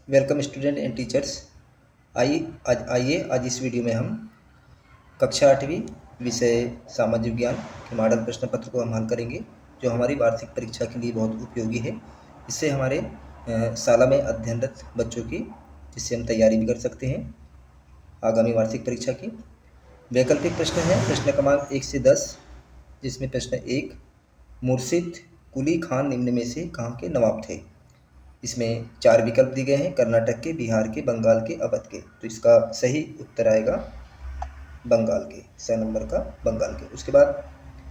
Welcome student and teachers. आज इस video में हम कक्षा 8वीं विषय सामाजिक विज्ञान के मॉडल प्रश्न पत्र को हम हल करेंगे, जो हमारी वार्षिक परीक्षा के लिए बहुत उपयोगी है। इससे हमारे शाला में अध्ययनरत बच्चों की, जिससे हम तैयारी भी कर सकते हैं आगामी वार्षिक परीक्षा की। वैकल्पिक प्रश्न है प्रश्न क्रमांक 1 से 10, जिसमें प्रश्न 1, मुर्शिद कुली खान निम्न में से कहाँ के नवाब थे। इसमें 4 विकल्प दिए गए हैं, कर्नाटक के, बिहार के, बंगाल के, अवध के। तो इसका सही उत्तर आएगा बंगाल के, 6 नंबर का बंगाल के। उसके बाद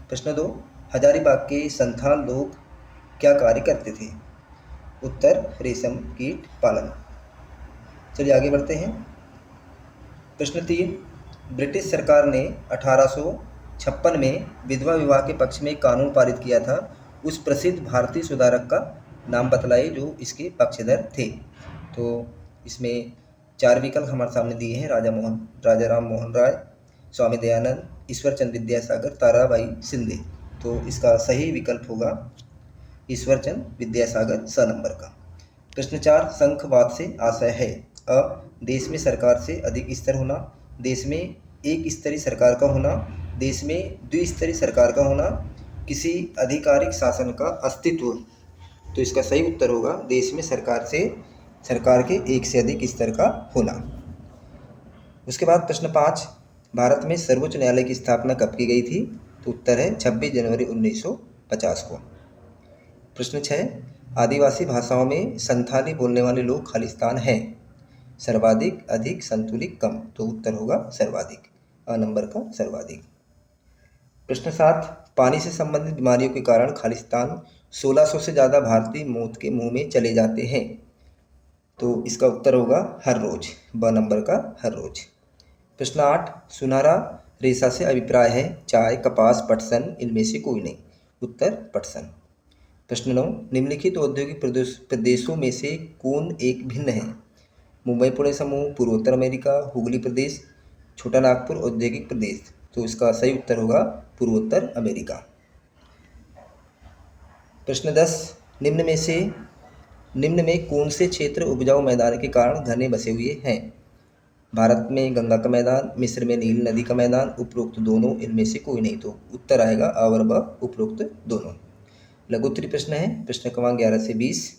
प्रश्न 2, हजारीबाग के संथाल लोग क्या कार्य करते थे। उत्तर रेशम कीट पालन। चलिए आगे बढ़ते हैं। प्रश्न 3, ब्रिटिश सरकार ने 1856 में विधवा विवाह के पक्ष में एक कानून पारित किया था। उस प्रसिद्ध भारतीय सुधारक का नाम बतलाइए जो इसके पक्षधर थे। तो इसमें 4 विकल्प हमारे सामने दिए हैं, राजा राम मोहन राय, स्वामी दयानंद, ईश्वरचंद विद्यासागर, ताराबाई शिंदे। तो इसका सही विकल्प होगा ईश्वरचंद विद्यासागर, 6 नंबर का। प्रश्न 4, संघवाद से आशय है अ, देश में सरकार से अधिक स्तर होना, देश में एक स्तरीय सरकार का होना, देश में द्विस्तरीय सरकार का होना, किसी आधिकारिक शासन का अस्तित्व। तो इसका सही उत्तर होगा देश में सरकार के एक से अधिक स्तर का होना। उसके बाद प्रश्न 5, भारत में सर्वोच्च न्यायालय की स्थापना कब की गई थी। तो उत्तर है 26 जनवरी 1950 को। प्रश्न 6, आदिवासी भाषाओं में संथाली बोलने वाले लोग खालिस्तान हैं। सर्वाधिक, अधिक, संतुलित, कम। तो उत्तर होगा सर्वाधिक, अ नंबर का सर्वाधिक। प्रश्न 7, पानी से संबंधित बीमारियों के कारण खालिस्तान 1600 से ज़्यादा भारतीय मौत के मुंह में चले जाते हैं। तो इसका उत्तर होगा हर रोज, ब नंबर का हर रोज। प्रश्न 8, सुनहरा रेशा से अभिप्राय है चाय, कपास, पटसन, इनमें से कोई नहीं। उत्तर पटसन। प्रश्न 9, निम्नलिखित औद्योगिक प्रदेशों में से कौन एक भिन्न है। मुंबई पुणे समूह, पूर्वोत्तर अमेरिका, हुगली प्रदेश, छोटा नागपुर औद्योगिक प्रदेश। तो इसका सही उत्तर होगा पूर्वोत्तर अमेरिका। प्रश्न 10, निम्न में कौन से क्षेत्र उपजाऊ मैदान के कारण घने बसे हुए हैं। भारत में गंगा का मैदान, मिस्र में नील नदी का मैदान, उपरोक्त दोनों, इनमें से कोई नहीं। तो उत्तर आएगा अ और ब, उपरोक्त दोनों। लघुत्तरीय प्रश्न है प्रश्न क्रमांक 11 से 20।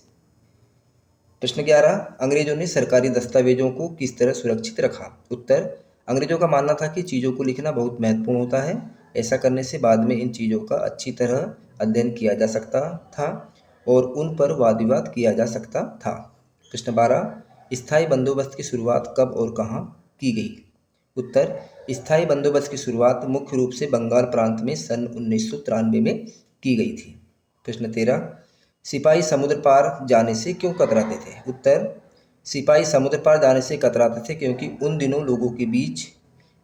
प्रश्न 11, अंग्रेजों ने सरकारी दस्तावेजों को किस तरह सुरक्षित रखा। उत्तर, अंग्रेजों का मानना था कि चीज़ों को लिखना बहुत महत्वपूर्ण होता है। ऐसा करने से बाद में इन चीज़ों का अच्छी तरह अध्ययन किया जा सकता था और उन पर वाद विवाद किया जा सकता था। प्रश्न 12, स्थायी बंदोबस्त की शुरुआत कब और कहाँ की गई। उत्तर, स्थायी बंदोबस्त की शुरुआत मुख्य रूप से बंगाल प्रांत में सन 1993 में की गई थी। प्रश्न 13, सिपाही समुद्र पार जाने से क्यों कतराते थे। उत्तर, सिपाही समुद्र पार जाने से कतराते थे क्योंकि उन दिनों लोगों के बीच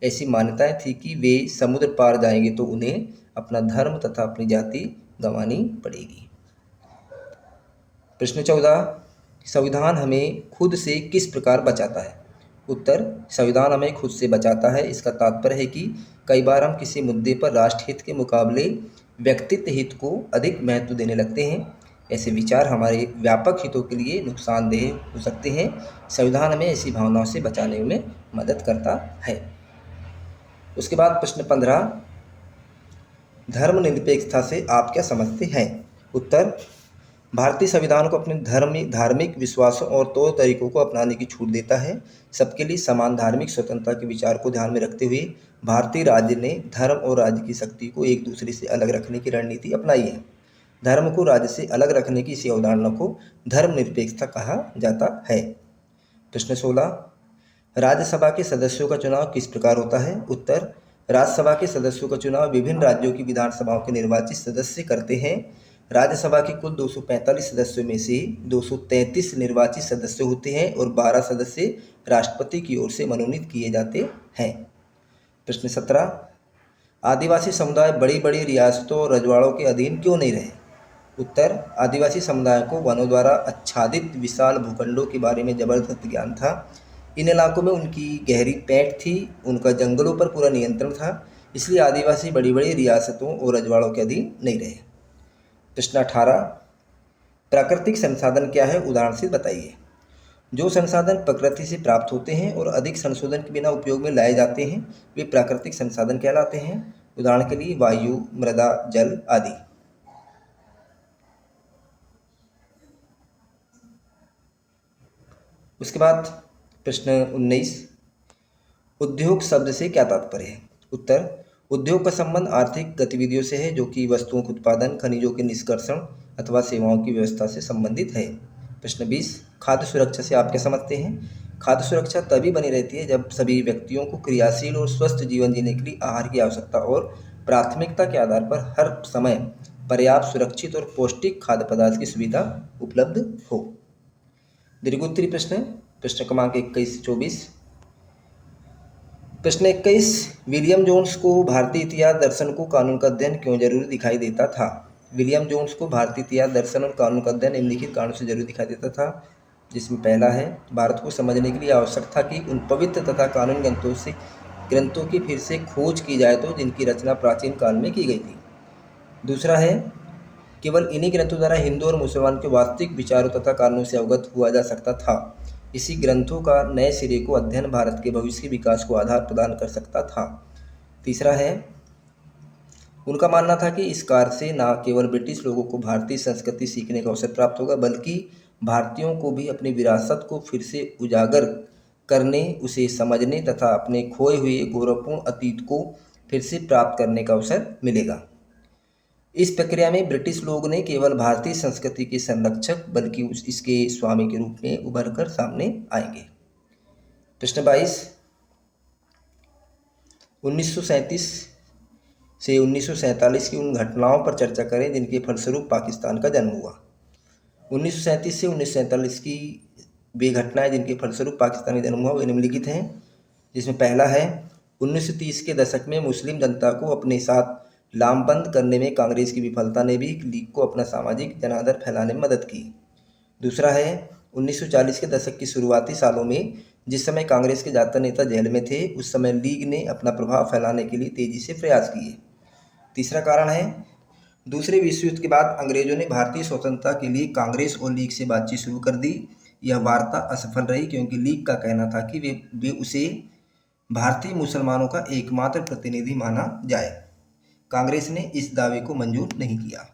ऐसी मान्यताएं थी कि वे समुद्र पार जाएंगे तो उन्हें अपना धर्म तथा अपनी जाति गंवानी पड़ेगी। प्रश्न 14, संविधान हमें खुद से किस प्रकार बचाता है। उत्तर, संविधान हमें खुद से बचाता है। इसका तात्पर्य है कि कई बार हम किसी मुद्दे पर राष्ट्रहित के मुकाबले व्यक्तित्व हित को अधिक महत्व देने लगते हैं। ऐसे विचार हमारे व्यापक हितों के लिए नुकसानदेह हो सकते हैं। संविधान हमें ऐसी भावनाओं से बचाने में मदद करता है। उसके बाद प्रश्न 15, धर्मनिरपेक्षता से आप क्या समझते हैं। उत्तर, भारतीय संविधान को अपने धार्मिक विश्वासों और तौर तरीकों को अपनाने की छूट देता है। सबके लिए समान धार्मिक स्वतंत्रता के विचार को ध्यान में रखते हुए भारतीय राज्य ने धर्म और राज्य की शक्ति को एक दूसरे से अलग रखने की रणनीति अपनाई है। धर्म को राज्य से अलग रखने की इसी अवधारणा को धर्मनिरपेक्षता कहा जाता है। प्रश्न 16, राज्यसभा के सदस्यों का चुनाव किस प्रकार होता है। उत्तर, राज्यसभा के सदस्यों का चुनाव विभिन्न राज्यों की विधानसभाओं के निर्वाचित सदस्य करते हैं। राज्यसभा के कुल 245 सदस्यों में से 233 निर्वाचित सदस्य होते हैं और 12 सदस्य राष्ट्रपति की ओर से मनोनीत किए जाते हैं। प्रश्न 17, आदिवासी समुदाय बड़ी बड़ी रियासतों और रजवाड़ों के अधीन क्यों नहीं रहे। उत्तर, आदिवासी समुदाय को वनों द्वारा आच्छादित विशाल भूखंडों के बारे में जबरदस्त ज्ञान था। इन इलाकों में उनकी गहरी पैठ थी, उनका जंगलों पर पूरा नियंत्रण था, इसलिए आदिवासी बड़ी बड़ी रियासतों और रजवाड़ों के अधीन नहीं रहे। प्रश्न 18, प्राकृतिक संसाधन क्या है, उदाहरण से बताइए। जो संसाधन प्रकृति से प्राप्त होते हैं और अधिक संशोधन के बिना उपयोग में लाए जाते हैं वे प्राकृतिक संसाधन कहलाते हैं। उदाहरण के लिए वायु, मृदा, जल आदि। उसके बाद प्रश्न 19, उद्योग शब्द से क्या तात्पर्य है? उत्तर, उद्योग का संबंध आर्थिक गतिविधियों से है जो कि वस्तुओं के उत्पादन, खनिजों के निष्कर्षण अथवा सेवाओं की व्यवस्था से संबंधित है। प्रश्न 20, खाद्य सुरक्षा से आप क्या समझते हैं? खाद्य सुरक्षा तभी बनी रहती है जब सभी व्यक्तियों को क्रियाशील और स्वस्थ जीवन जीने के लिए आहार की आवश्यकता और प्राथमिकता के आधार पर हर समय पर्याप्त, सुरक्षित और पौष्टिक खाद्य पदार्थ की सुविधा उपलब्ध हो। दीर्घोत्तरी प्रश्न, प्रश्न क्रमांक 21 से 24। प्रश्न 21, विलियम जोन्स को भारतीय इतिहास, दर्शन को कानून का अध्ययन क्यों जरूरी दिखाई देता था? विलियम जोन्स को भारतीय इतिहास, दर्शन और कानून का अध्ययन निम्नलिखित कारणों से जरूरी दिखाई देता था, जिसमें पहला है, भारत को समझने के लिए आवश्यक था कि उन पवित्र तथा कानून ग्रंथों की फिर से खोज की जाए तो जिनकी रचना प्राचीन काल में की गई थी। दूसरा है, केवल इन्हीं ग्रंथों द्वारा हिंदू और मुसलमान के वास्तविक विचारों तथा कानूनों से अवगत हुआ जा सकता था। इसी ग्रंथों का नए सिरे को अध्ययन भारत के भविष्य के विकास को आधार प्रदान कर सकता था। तीसरा है, उनका मानना था कि इस कार्य से न केवल ब्रिटिश लोगों को भारतीय संस्कृति सीखने का अवसर प्राप्त होगा, बल्कि भारतीयों को भी अपनी विरासत को फिर से उजागर करने, उसे समझने तथा अपने खोए हुए गौरवपूर्ण अतीत को फिर से प्राप्त करने का अवसर मिलेगा। इस प्रक्रिया में ब्रिटिश लोग ने केवल भारतीय संस्कृति के संरक्षक बल्कि इसके स्वामी के रूप में उभर कर सामने आएंगे। प्रश्न 22, 1937 से 1947 की उन घटनाओं पर चर्चा करें जिनके फलस्वरूप पाकिस्तान का जन्म हुआ। 1937 से 1947 की वे घटनाएं जिनके फलस्वरूप पाकिस्तान का जन्म हुआ वे निम्नलिखित हैं, जिसमें पहला है, 1930 के दशक में मुस्लिम जनता को अपने साथ लामबंद करने में कांग्रेस की विफलता ने भी लीग को अपना सामाजिक जनादर फैलाने में मदद की। दूसरा है, 1940 के दशक की शुरुआती सालों में जिस समय कांग्रेस के ज़्यादातर नेता जेल में थे, उस समय लीग ने अपना प्रभाव फैलाने के लिए तेजी से प्रयास किए। तीसरा कारण है, दूसरे विश्व युद्ध के बाद अंग्रेजों ने भारतीय स्वतंत्रता के लिए कांग्रेस और लीग से बातचीत शुरू कर दी। यह वार्ता असफल रही क्योंकि लीग का कहना था कि वे उसे भारतीय मुसलमानों का एकमात्र प्रतिनिधि माना जाए। कांग्रेस ने इस दावे को मंजूर नहीं किया।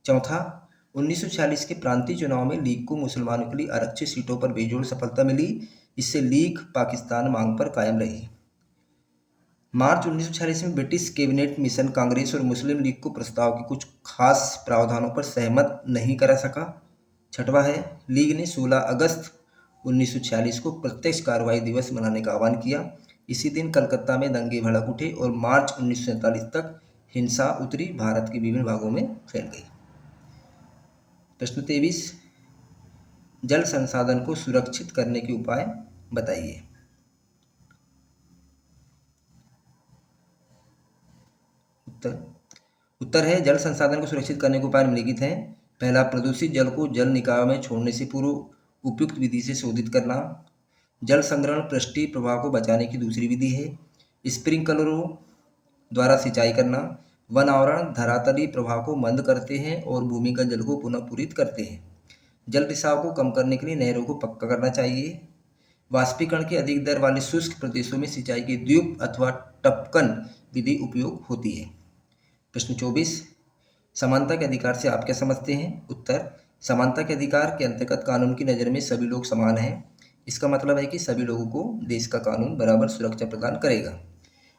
चौथा, 1946 के प्रांतीय चुनाव में लीग को मुसलमानों के लिए आरक्षित सीटों पर बेजोड़ सफलता मिली। इससे लीग पाकिस्तान मांग पर कायम रही। मार्च 1946 में ब्रिटिश कैबिनेट मिशन कांग्रेस और मुस्लिम लीग को प्रस्ताव के कुछ खास प्रावधानों पर सहमत नहीं करा सका। छठवां है, लीग ने 16 अगस्त 1946 को प्रत्यक्ष कार्रवाई दिवस मनाने का आह्वान किया। इसी दिन कलकत्ता में दंगे भड़क उठे और मार्च 1947 तक हिंसा उत्तरी भारत के विभिन्न भागों में फैल गई। प्रश्न 23, जल संसाधन को सुरक्षित करने के उपाय बताइए। उत्तर है, जल संसाधन को सुरक्षित करने के उपाय निम्नलिखित हैं। पहला, प्रदूषित जल को जल निकाय में छोड़ने से पूर्व उपयुक्त विधि से शोधित करना। जल संग्रहण पृष्ठीय प्रवाह को बचाने की दूसरी विधि है। स्प्रिंकलरों द्वारा सिंचाई करना। वन आवरण धरातलीय प्रवाह को मंद करते हैं और भूमिगत जल को पुनः पूरित करते हैं। जल रिसाव को कम करने के लिए नहरों को पक्का करना चाहिए। वाष्पीकरण की अधिक दर वाले शुष्क प्रदेशों में सिंचाई की द्वीप अथवा टपकन विधि उपयोग होती है। प्रश्न 24, समानता के अधिकार से आप क्या समझते हैं? उत्तर, समानता के अधिकार के अंतर्गत कानून की नज़र में सभी लोग समान हैं। इसका मतलब है कि सभी लोगों को देश का कानून बराबर सुरक्षा प्रदान करेगा।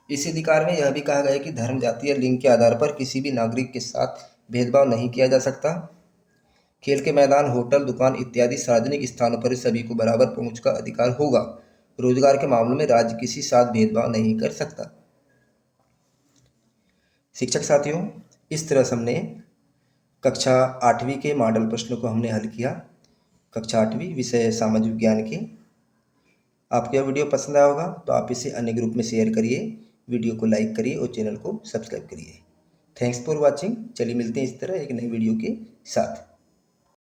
इस अधिकार में यह भी कहा गया है कि धर्म, जाति या लिंग के आधार पर किसी भी नागरिक के साथ भेदभाव नहीं किया जा सकता। खेल के मैदान, होटल, दुकान इत्यादि सार्वजनिक स्थानों पर सभी को बराबर पहुंच का अधिकार होगा। रोजगार के मामलों में राज्य किसी साथ भेदभाव नहीं कर सकता। शिक्षक साथियों, इस तरह से हमने कक्षा 8वीं के मॉडल प्रश्नों को हमने हल किया। कक्षा 8वीं विषय सामाजिक विज्ञान के। आपको यह वीडियो पसंद आया होगा तो आप इसे अन्य ग्रुप में शेयर करिए, वीडियो को लाइक करिए और चैनल को सब्सक्राइब करिए। Thanks for watching. चलिए मिलते हैं इस तरह एक नई वीडियो के साथ।